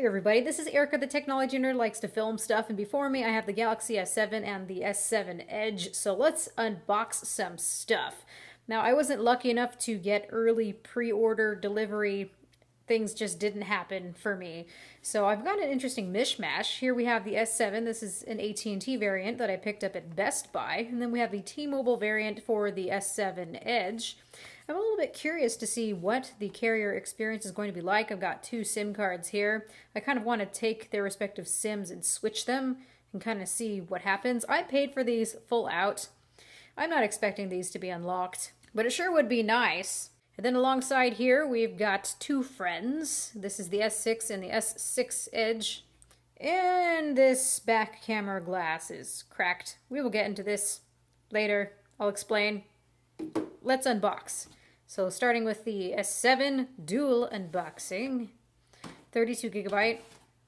Hey everybody, this is Erica, the technology nerd, likes to film stuff, and before me I have the Galaxy S7 and the S7 Edge, so let's unbox some stuff. Now, I wasn't lucky enough to get early pre-order delivery. Things just didn't happen for me. So I've got an interesting mishmash. Here we have the S7. This is an AT&T variant that I picked up at Best Buy. And then we have the T-Mobile variant for the S7 Edge. I'm a little bit curious to see what the carrier experience is going to be like. I've got two SIM cards here. I kind of want to take their respective SIMs and switch them and kind of see what happens. I paid for these full out. I'm not expecting these to be unlocked, but it sure would be nice. And then alongside here, we've got two friends. This is the S6 and the S6 Edge. And this back camera glass is cracked. We will get into this later. I'll explain. Let's unbox. So starting with the S7 dual unboxing. 32 gigabyte.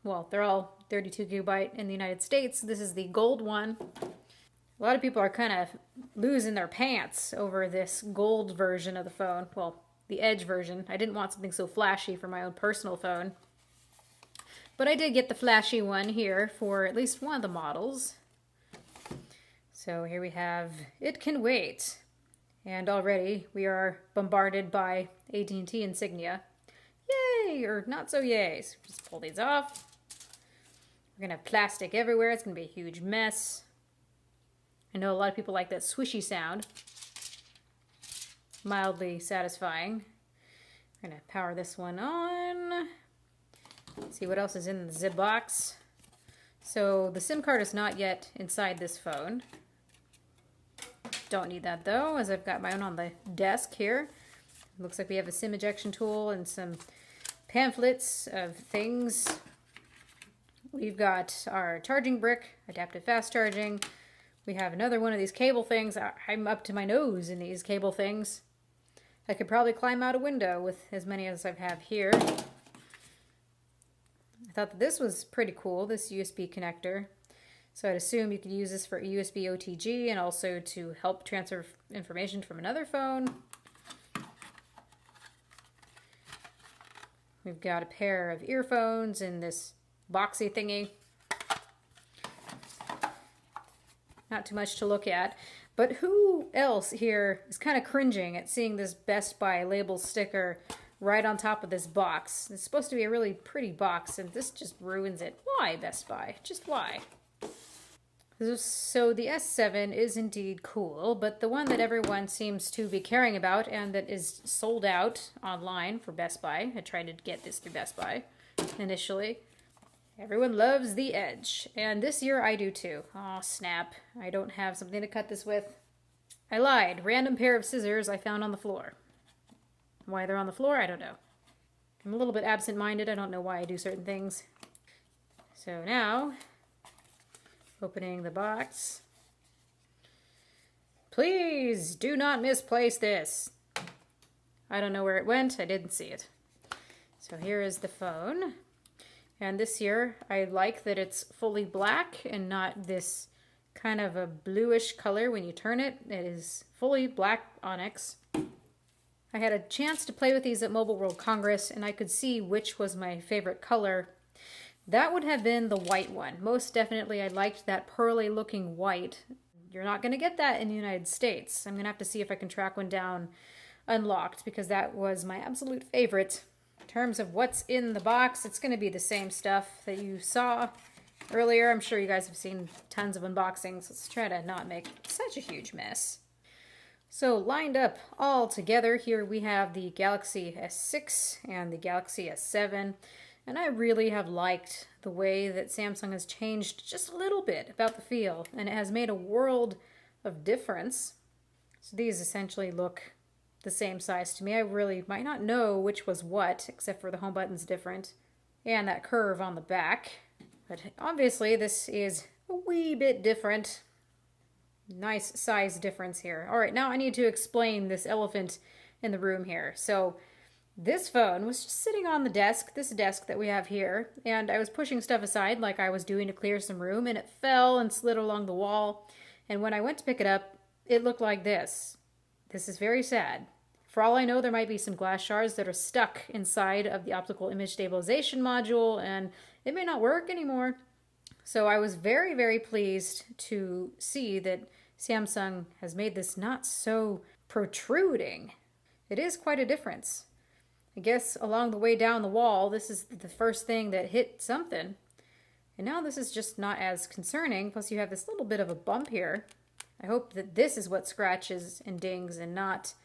Well, they're all 32 gigabyte in the United States. This is the gold one. A lot of people are kind of losing their pants over this gold version of the phone. Well, the Edge version. I didn't want something so flashy for my own personal phone. But I did get the flashy one here for at least one of the models. So here we have It Can Wait. And already we are bombarded by AT&T insignia. Yay! Or not so yay. So just pull these off. We're going to have plastic everywhere. It's going to be a huge mess. I know a lot of people like that swishy sound. Mildly satisfying. We're going to power this one on. See what else is in the zip box. So the SIM card is not yet inside this phone. Don't need that though, as I've got my own on the desk here. Looks like we have a SIM ejection tool and some pamphlets of things. We've got our charging brick, adaptive fast charging. We have another one of these cable things. I'm up to my nose in these cable things. I could probably climb out a window with as many as I have here. I thought that this was pretty cool, this USB connector. So I'd assume you could use this for USB OTG and also to help transfer information from another phone. We've got a pair of earphones in this boxy thingy. Not too much to look at. But who else here is kind of cringing at seeing this Best Buy label sticker right on top of this box? It's supposed to be a really pretty box, and this just ruins it. Why, Best Buy? Just why? So the S7 is indeed cool, but the one that everyone seems to be caring about and that is sold out online for Best Buy, I tried to get this through Best Buy initially. Everyone loves the Edge, and this year I do too. Aw, snap. I don't have something to cut this with. I lied. Random pair of scissors I found on the floor. Why they're on the floor, I don't know. I'm a little bit absent-minded. I don't know why I do certain things. So now, opening the box. Please do not misplace this. I don't know where it went. I didn't see it. So here is the phone. And this year, I like that it's fully black and not this kind of a bluish color when you turn it. It is fully black onyx. I had a chance to play with these at Mobile World Congress, and I could see which was my favorite color. That would have been the white one. Most definitely, I liked that pearly looking white. You're not going to get that in the United States. I'm going to have to see if I can track one down unlocked, because that was my absolute favorite. In terms of what's in the box, it's going to be the same stuff that you saw earlier. I'm sure you guys have seen tons of unboxings. Let's try to not make such a huge mess. So lined up all together, here we have the Galaxy S6 and the Galaxy S7. And I really have liked the way that Samsung has changed just a little bit about the feel, and it has made a world of difference. So these essentially look the same size to me. I really might not know which was what, except for the home button's different, and that curve on the back. But obviously this is a wee bit different. Nice size difference here. All right, now I need to explain this elephant in the room here. So this phone was just sitting on the desk, this desk that we have here, and I was pushing stuff aside like I was doing to clear some room, and it fell and slid along the wall. And when I went to pick it up, it looked like this. This is very sad. For all I know, there might be some glass shards that are stuck inside of the optical image stabilization module, and it may not work anymore. So I was very, very pleased to see that Samsung has made this not so protruding. It is quite a difference. I guess along the way down the wall, this is the first thing that hit something. And now this is just not as concerning. Plus you have this little bit of a bump here. I hope that this is what scratches and dings and not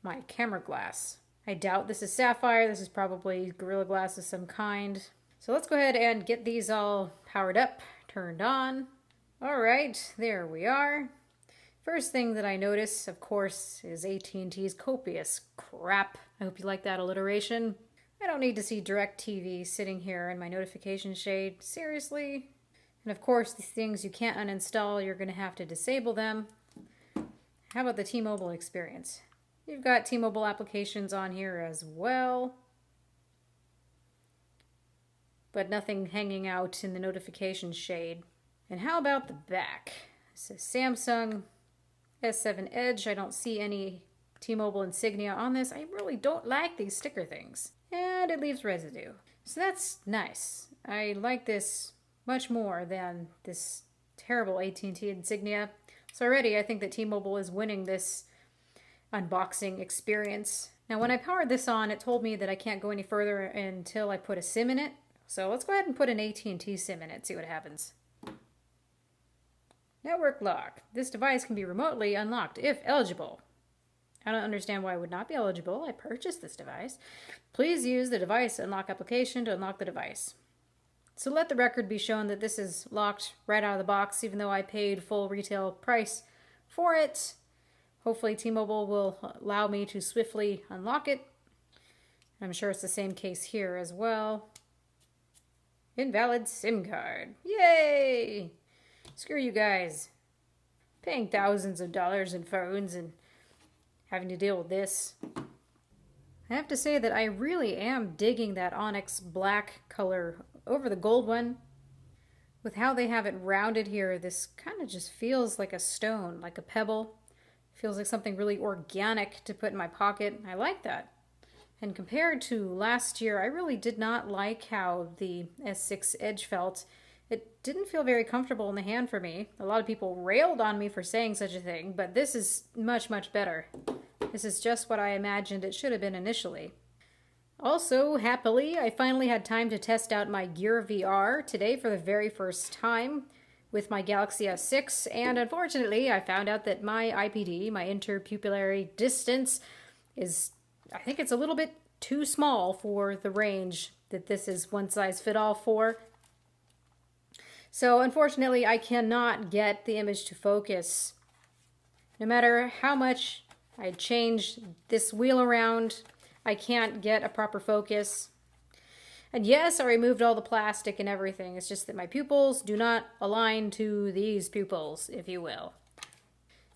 my camera glass. I doubt this is sapphire. This is probably Gorilla Glass of some kind. So let's go ahead and get these all powered up, turned on. All right, there we are. First thing that I notice, of course, is AT&T's copious crap. I hope you like that alliteration. I don't need to see DirecTV sitting here in my notification shade. Seriously? And of course, these things you can't uninstall, you're going to have to disable them. How about the T-Mobile experience? You've got T-Mobile applications on here as well, but nothing hanging out in the notification shade. And how about the back? It says Samsung S7 Edge. I don't see any T-Mobile insignia on this. I really don't like these sticker things. And it leaves residue. So that's nice. I like this much more than this terrible AT&T insignia. So already I think that T-Mobile is winning this unboxing experience. Now when I powered this on, it told me that I can't go any further until I put a SIM in it. So let's go ahead and put an AT&T SIM in it, see what happens. Network lock. This device can be remotely unlocked if eligible. I don't understand why it would not be eligible. I purchased this device. Please use the device unlock application to unlock the device. So let the record be shown that this is locked right out of the box, even though I paid full retail price for it. Hopefully T-Mobile will allow me to swiftly unlock it. I'm sure it's the same case here as well. Invalid SIM card. Yay! Screw you guys. Paying thousands of dollars in phones and having to deal with this. I have to say that I really am digging that onyx black color over the gold one. With how they have it rounded here, this kind of just feels like a stone, like a pebble. Feels like something really organic to put in my pocket. I like that. And compared to last year, I really did not like how the S6 Edge felt. It didn't feel very comfortable in the hand for me. A lot of people railed on me for saying such a thing, but this is much, much better. This is just what I imagined it should have been initially. Also, happily, I finally had time to test out my Gear VR today for the very first time with my Galaxy S6, and unfortunately, I found out that my IPD, my interpupillary distance, is, I think it's a little bit too small for the range that this is one size fit all for. So unfortunately, I cannot get the image to focus. No matter how much I change this wheel around, I can't get a proper focus. And yes, I removed all the plastic and everything. It's just that my pupils do not align to these pupils, if you will.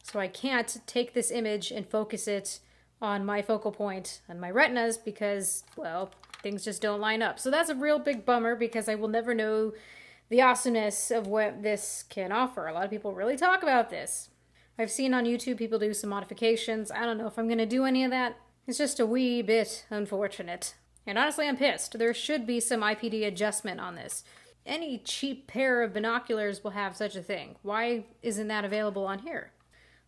So I can't take this image and focus it on my focal point and my retinas because, well, things just don't line up. So that's a real big bummer because I will never know the awesomeness of what this can offer. A lot of people really talk about this. I've seen on YouTube people do some modifications. I don't know if I'm going to do any of that. It's just a wee bit unfortunate. And honestly, I'm pissed. There should be some IPD adjustment on this. Any cheap pair of binoculars will have such a thing. Why isn't that available on here?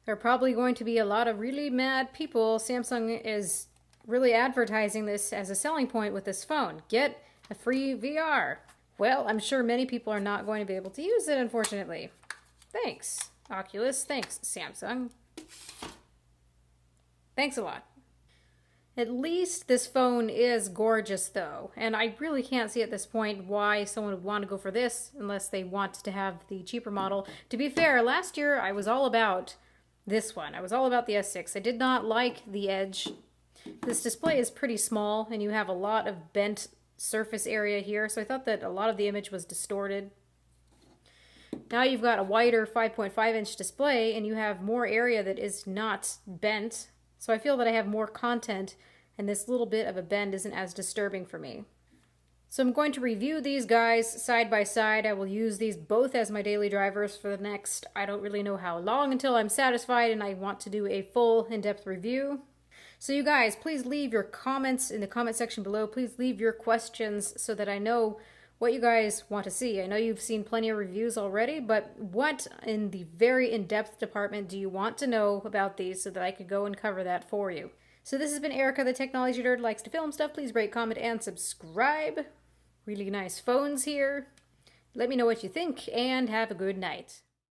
There are probably going to be a lot of really mad people. Samsung is really advertising this as a selling point with this phone. Get a free VR. Well, I'm sure many people are not going to be able to use it, unfortunately. Thanks, Oculus. Thanks, Samsung. Thanks a lot. At least this phone is gorgeous, though, and I really can't see at this point why someone would want to go for this unless they want to have the cheaper model. To be fair, last year I was all about this one. I was all about the S6. I did not like the Edge. This display is pretty small, and you have a lot of bent surface area here, so I thought that a lot of the image was distorted. Now you've got a wider 5.5-inch display, and you have more area that is not bent. So I feel that I have more content, and this little bit of a bend isn't as disturbing for me. So I'm going to review these guys side by side. I will use these both as my daily drivers for the next, I don't really know how long, until I'm satisfied and I want to do a full in-depth review. So you guys, please leave your comments in the comment section below. Please leave your questions so that I know what you guys want to see. I know you've seen plenty of reviews already, but what in the very in-depth department do you want to know about these so that I could go and cover that for you? So this has been Erica, the technology nerd, likes to film stuff. Please rate, comment, and subscribe. Really nice phones here. Let me know what you think, and have a good night.